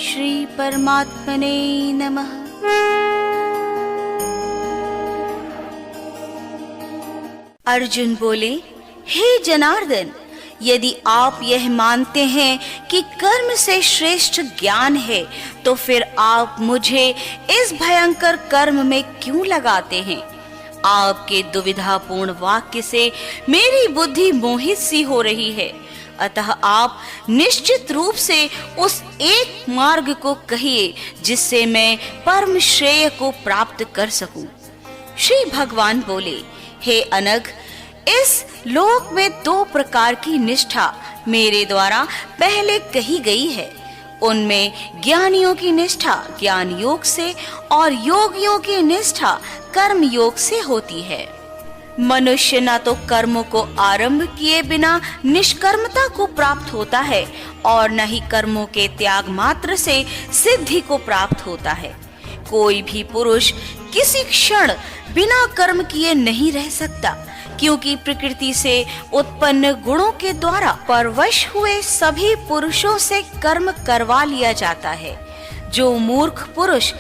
श्री परमात्मने नमः। अर्जुन बोले, हे जनार्दन, यदि आप यह मानते हैं कि कर्म से श्रेष्ठ ज्ञान है, तो फिर आप मुझे इस भयंकर कर्म में क्यों लगाते हैं? आपके दुविधापूर्ण वाक्य से मेरी बुद्धि मोहित सी हो रही है। अतः आप निश्चित रूप से उस एक मार्ग को कहिए जिससे मैं परम श्रेय को प्राप्त कर सकूं। श्री भगवान बोले, हे अनघ, इस लोक में 2 प्रकार की निष्ठा मेरे द्वारा पहले कही गई है। उनमें ज्ञानियों की निष्ठा ज्ञान योग से और योगियों की निष्ठा कर्म योग से होती है। मनुष्य न तो कर्मों को आरंभ किए बिना निष्कर्मता को प्राप्त होता है और न ही कर्मों के त्याग मात्र से सिद्धि को प्राप्त होता है। कोई भी पुरुष किसी क्षण बिना कर्म किए नहीं रह सकता, क्योंकि प्रकृति से उत्पन्न गुणों के द्वारा परवश हुए सभी पुरुषों से कर्म करवा लिया जाता है। जो मूर्ख पुरुष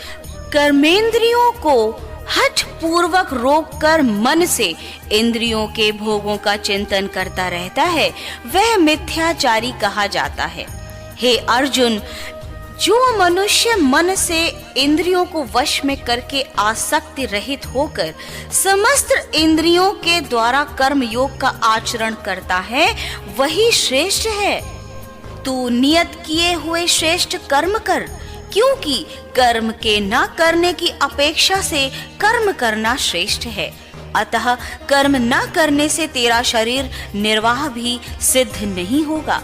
कर्मेंद्रियों को हठ पूर्वक रोक कर मन से इंद्रियों के भोगों का चिंतन करता रहता है, वह मिथ्याचारी कहा जाता है। हे अर्जुन, जो मनुष्य मन से इंद्रियों को वश में करके आसक्ति रहित होकर समस्त इंद्रियों के द्वारा कर्म योग का आचरण करता है, वही श्रेष्ठ है। तू नियत किए हुए श्रेष्ठ कर्म कर, क्योंकि कर्म के न करने की अपेक्षा से कर्म करना श्रेष्ठ है। अतः कर्म न करने से तेरा शरीर निर्वाह भी सिद्ध नहीं होगा।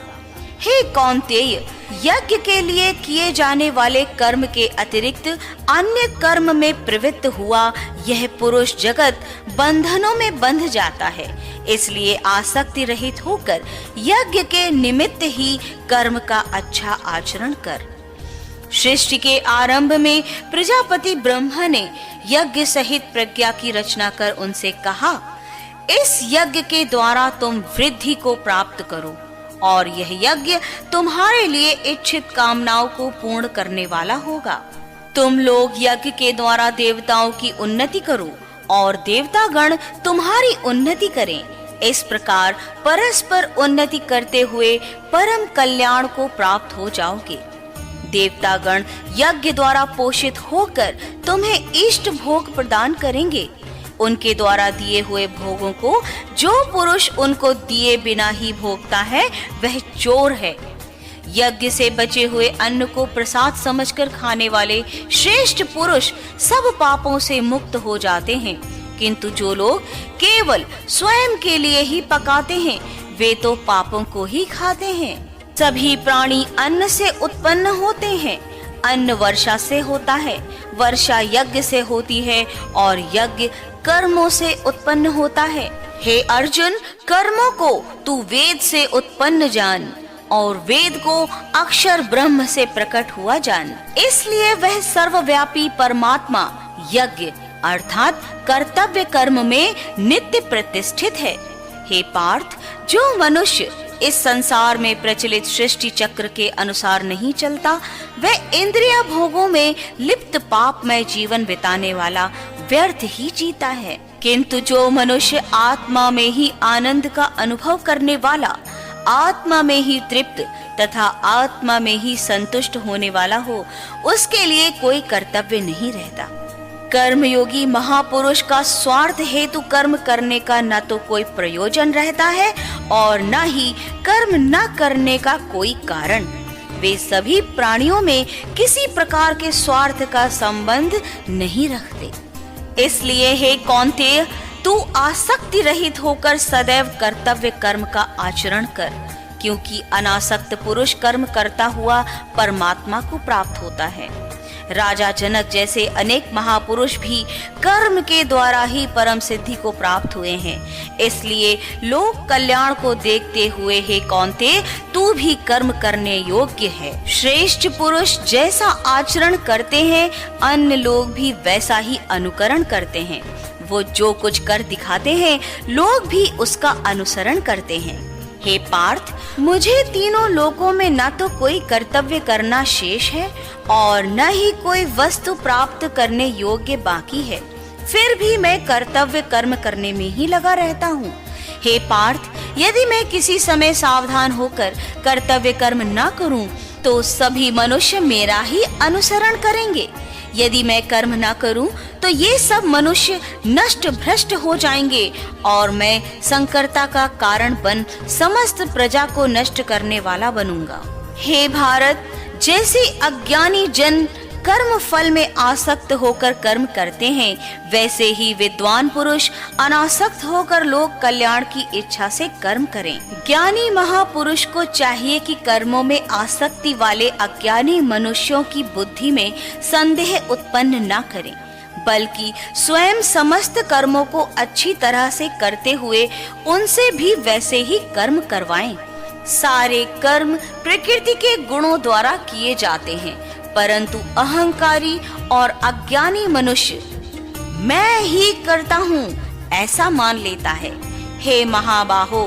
हे कौन्तेय, यज्ञ के लिए किए जाने वाले कर्म के अतिरिक्त अन्य कर्म में प्रवृत्त हुआ यह पुरुष जगत बंधनों में बंध जाता है। इसलिए आसक्ति रहित होकर यज्ञ के निमित्त ही कर्म का अच्छा आचरण कर। सृष्टि के आरंभ में प्रजापति ब्रह्मा ने यज्ञ सहित प्रज्ञा की रचना कर उनसे कहा, इस यज्ञ के द्वारा तुम वृद्धि को प्राप्त करो और यह यज्ञ तुम्हारे लिए इच्छित कामनाओं को पूर्ण करने वाला होगा। तुम लोग यज्ञ के द्वारा देवताओं की उन्नति करो और देवतागण तुम्हारी उन्नति करें। इस प्रकार परस्पर उन्नति करते हुए परम कल्याण को प्राप्त हो जाओगे। देवतागण यज्ञ द्वारा पोषित होकर तुम्हें इष्ट भोग प्रदान करेंगे। उनके द्वारा दिए हुए भोगों को जो पुरुष उनको दिए बिना ही भोगता है, वह चोर है। यज्ञ से बचे हुए अन्न को प्रसाद समझकर खाने वाले श्रेष्ठ पुरुष सब पापों से मुक्त हो जाते हैं, किंतु जो लोग केवल स्वयं के लिए ही पकाते हैं, वे तो पापों को ही खाते हैं। सभी प्राणी अन्न से उत्पन्न होते हैं। अन्न वर्षा से होता है, वर्षा यज्ञ से होती है और यज्ञ कर्मों से उत्पन्न होता है। हे अर्जुन, कर्मों को तू वेद से उत्पन्न जान और वेद को अक्षर ब्रह्म से प्रकट हुआ जान। इसलिए वह सर्वव्यापी परमात्मा यज्ञ अर्थात कर्तव्य कर्म में नित्य प्रतिष्ठित है। हे पार्थ, जो मनुष्य इस संसार में प्रचलित सृष्टि चक्र के अनुसार नहीं चलता, वह इंद्रिय भोगों में लिप्त पापमय जीवन बिताने वाला व्यर्थ ही जीता है। किंतु जो मनुष्य आत्मा में ही आनंद का अनुभव करने वाला, आत्मा में ही तृप्त तथा आत्मा में ही संतुष्ट होने वाला हो, उसके लिए कोई कर्तव्य नहीं रहता। कर्मयोगी महापुरुष का स्वार्थ हेतु कर्म करने का न तो कोई प्रयोजन रहता है और न ही कर्म न करने का कोई कारण। वे सभी प्राणियों में किसी प्रकार के स्वार्थ का संबंध नहीं रखते। इसलिए हे कौन्तेय, तू आसक्ति रहित होकर सदैव कर्तव्य कर्म का आचरण कर, क्योंकि अनासक्त पुरुष कर्म करता हुआ परमात्मा को प्राप्त होता है। राजा जनक जैसे अनेक महापुरुष भी कर्म के द्वारा ही परम सिद्धि को प्राप्त हुए हैं। इसलिए लोक कल्याण को देखते हुए हे कौन्तेय, तू भी कर्म करने योग्य है। श्रेष्ठ पुरुष जैसा आचरण करते हैं, अन्य लोग भी वैसा ही अनुकरण करते हैं। वो जो कुछ कर दिखाते हैं, लोग भी उसका अनुसरण करते हैं। हे पार्थ, मुझे तीनों लोकों में न तो कोई कर्तव्य करना शेष है और न ही कोई वस्तु प्राप्त करने योग्य बाकी है, फिर भी मैं कर्तव्य कर्म करने में ही लगा रहता हूँ। हे पार्थ, यदि मैं किसी समय सावधान होकर कर्तव्य कर्म न करूं, तो सभी मनुष्य मेरा ही अनुसरण करेंगे। यदि मैं कर्म न करूं, तो ये सब मनुष्य नष्ट भ्रष्ट हो जाएंगे और मैं संकरता का कारण बन समस्त प्रजा को नष्ट करने वाला बनूंगा। हे भारत, जैसे अज्ञानी जन कर्म फल में आसक्त होकर कर्म करते हैं, वैसे ही विद्वान पुरुष अनासक्त होकर लोक कल्याण की इच्छा से कर्म करें। ज्ञानी महापुरुष को चाहिए कि कर्मों में आसक्ति वाले अज्ञानी मनुष्यों की बुद्धि में संदेह उत्पन्न न करें, बल्कि स्वयं समस्त कर्मों को अच्छी तरह से करते हुए उनसे भी वैसे ही कर्म करवाएं। सारे कर्म प्रकृति के गुणों द्वारा किए जाते हैं, परंतु अहंकारी और अज्ञानी मनुष्य मैं ही करता हूँ ऐसा मान लेता है। हे महाबाहो,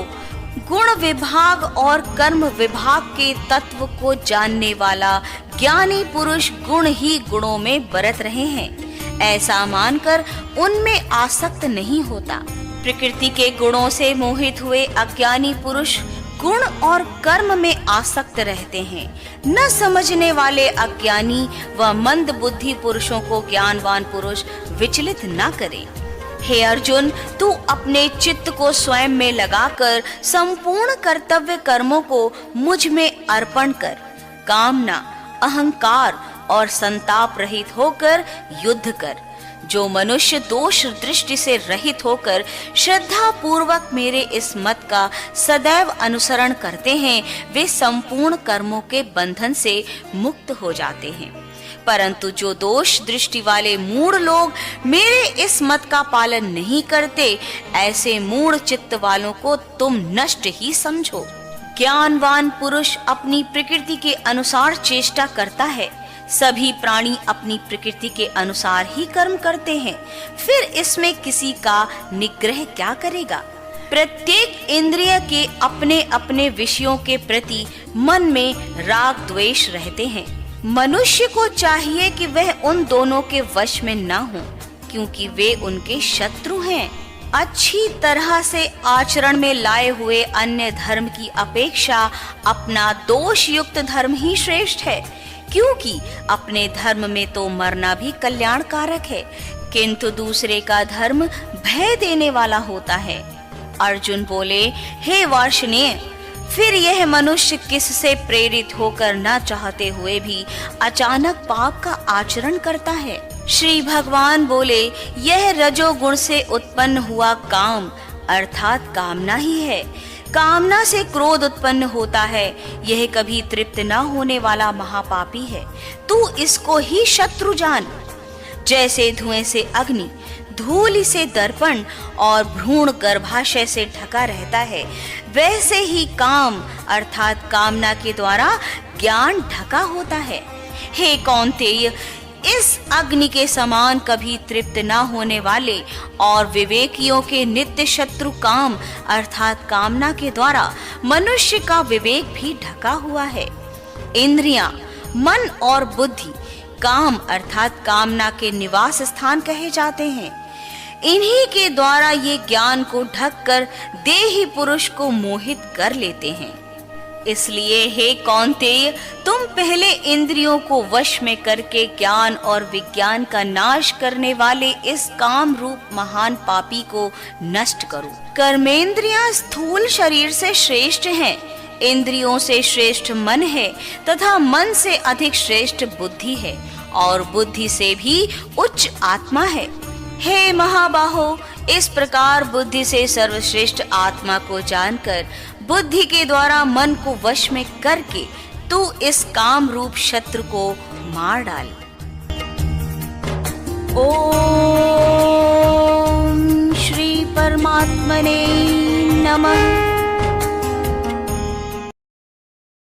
गुण विभाग और कर्म विभाग के तत्व को जानने वाला ज्ञानी पुरुष गुण ही गुणों में बरत रहे हैं, ऐसा मानकर उनमें आसक्त नहीं होता। प्रकृति के गुणों से मोहित हुए अज्ञानी पुरुष गुण और कर्म में आसक्त रहते हैं। न समझने वाले अज्ञानी व मंद बुद्धि पुरुषों को ज्ञानवान पुरुष विचलित न करे। हे अर्जुन, तू अपने चित्त को स्वयं में लगाकर संपूर्ण कर्तव्य कर्मों को मुझ में अर्पण कर। कामना, अहंकार और संताप रहित होकर युद्ध कर। जो मनुष्य दोष दृष्टि से रहित होकर श्रद्धा पूर्वक मेरे इस मत का सदैव अनुसरण करते हैं, वे संपूर्ण कर्मों के बंधन से मुक्त हो जाते हैं। परंतु जो दोष दृष्टि वाले मूढ़ लोग मेरे इस मत का पालन नहीं करते, ऐसे मूढ़ चित्त वालों को तुम नष्ट ही समझो। ज्ञानवान पुरुष अपनी प्रकृति के अनुसार चेष्टा करता है। सभी प्राणी अपनी प्रकृति के अनुसार ही कर्म करते हैं, फिर इसमें किसी का निग्रह क्या करेगा। प्रत्येक इंद्रिय के अपने अपने विषयों के प्रति मन में राग द्वेष रहते हैं। मनुष्य को चाहिए कि वह उन दोनों के वश में न हो, क्योंकि वे उनके शत्रु हैं। अच्छी तरह से आचरण में लाए हुए अन्य धर्म की अपेक्षा अपना दोष युक्त धर्म ही श्रेष्ठ है, क्योंकि अपने धर्म में तो मरना भी कल्याणकारक है, किंतु दूसरे का धर्म भय देने वाला होता है। अर्जुन बोले, हे वार्ष्णेय, फिर यह मनुष्य किससे प्रेरित होकर न चाहते हुए भी अचानक पाप का आचरण करता है। श्री भगवान बोले, यह रजोगुण से उत्पन्न हुआ काम अर्थात कामना ही है। कामना से क्रोध उत्पन्न होता है, यह कभी तृप्त न होने वाला महापापी है। तू इसको ही शत्रु जान। जैसे धुएं से अग्नि, धूलि से दर्पण और भ्रूण गर्भाशय से ढका रहता है, वैसे ही काम अर्थात कामना के द्वारा ज्ञान ढका होता है। हे कौन्तेय, इस अग्नि के समान कभी तृप्त न होने वाले और विवेकियों के नित्य शत्रु काम अर्थात कामना के द्वारा मनुष्य का विवेक भी ढका हुआ है। इंद्रियां, मन और बुद्धि काम अर्थात कामना के निवास स्थान कहे जाते हैं। इन्हीं के द्वारा ये ज्ञान को ढककर देही पुरुष को मोहित कर लेते हैं। इसलिए हे कौन्तेय, तुम पहले इंद्रियों को वश में करके ज्ञान और विज्ञान का नाश करने वाले इस काम रूप महान पापी को नष्ट करो। कर्मेंद्रियां स्थूल शरीर से श्रेष्ठ हैं, इंद्रियों से श्रेष्ठ मन है तथा मन से अधिक श्रेष्ठ बुद्धि है और बुद्धि से भी उच्च आत्मा है। हे महाबाहो, इस प्रकार बुद्धि से सर्वश्रेष्ठ आत्मा को जानकर बुद्धि के द्वारा मन को वश में करके तू इस काम रूप शत्रु को मार डाल। ओम श्री परमात्मने नमः।